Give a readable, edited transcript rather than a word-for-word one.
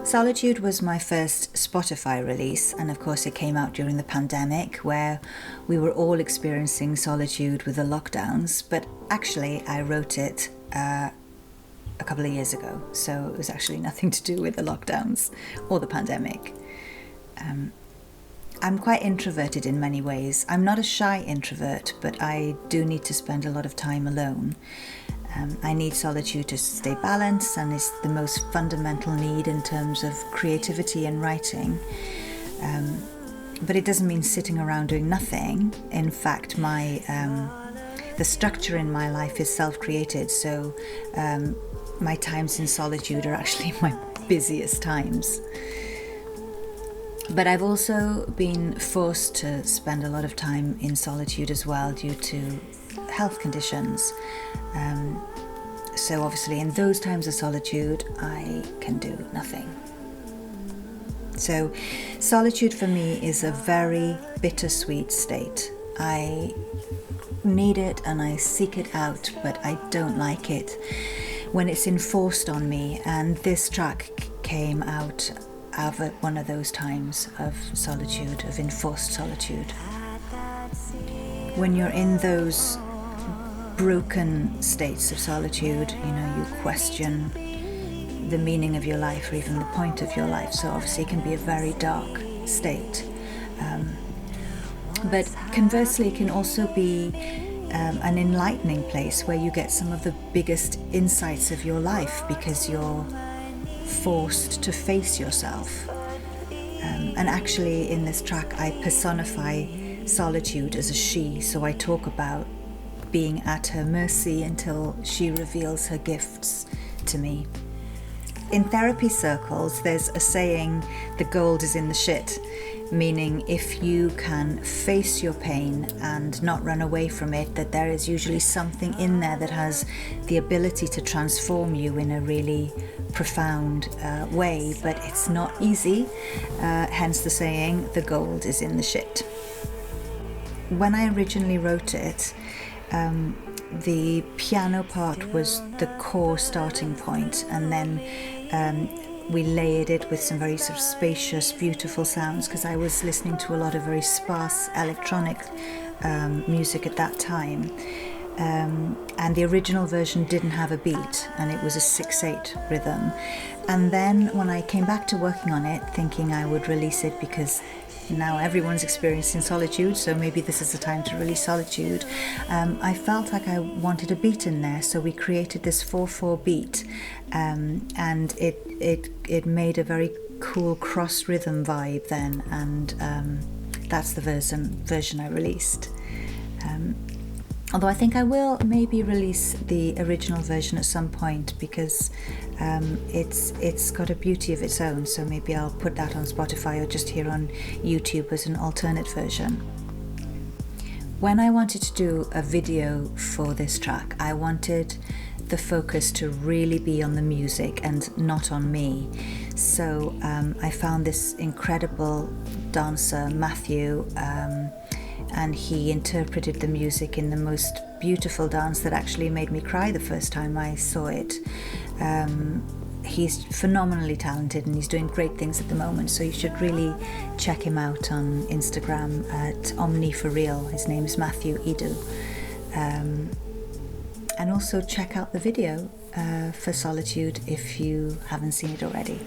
Solitude was my first Spotify release, and of course it came out during the pandemic where we were all experiencing solitude with the lockdowns, but actually I wrote it a couple of years ago, so it was actually nothing to do with the lockdowns or the pandemic. I'm quite introverted in many ways. I'm not a shy introvert, but I do need to spend a lot of time alone. I need solitude to stay balanced, and it's the most fundamental need in terms of creativity and writing. But it doesn't mean sitting around doing nothing. In fact, the structure in my life is self-created, so my times in solitude are actually my busiest times. But I've also been forced to spend a lot of time in solitude as well due to health conditions. So obviously in those times of solitude, I can do nothing. So solitude for me is a very bittersweet state. I need it and I seek it out, but I don't like it when it's enforced on me. And this track came out of one of those times of solitude, of enforced solitude. When you're in those broken states of solitude, you question the meaning of your life or even the point of your life. So obviously it can be a very dark state. But conversely, it can also be an enlightening place where you get some of the biggest insights of your life because you're forced to face yourself. And actually in this track I personify solitude as a she, so I talk about being at her mercy until she reveals her gifts to me. In therapy circles, there's a saying, the gold is in the shit, meaning if you can face your pain and not run away from it, that there is usually something in there that has the ability to transform you in a really profound way, but it's not easy, hence the saying, the gold is in the shit. When I originally wrote it, the piano part was the core starting point, and then we layered it with some very sort of spacious, beautiful sounds, because I was listening to a lot of very sparse electronic music at that time. And the original version didn't have a beat, and it was a 6/8 rhythm. And then when I came back to working on it, thinking I would release it because now everyone's experiencing solitude, so maybe this is the time to release solitude, I felt like I wanted a beat in there, so we created this 4/4 beat, and it made a very cool cross rhythm vibe then, and that's the version I released. Although I think I will maybe release the original version at some point because it's got a beauty of its own, so maybe I'll put that on Spotify or just here on YouTube as an alternate version. When I wanted to do a video for this track, I wanted the focus to really be on the music and not on me. So I found this incredible dancer, Matthew, and he interpreted the music in the most beautiful dance that actually made me cry the first time I saw it. He's phenomenally talented and he's doing great things at the moment, so you should really check him out on Instagram at Omni for Real. His name is Matthew Edu. And also check out the video for Solitude if you haven't seen it already.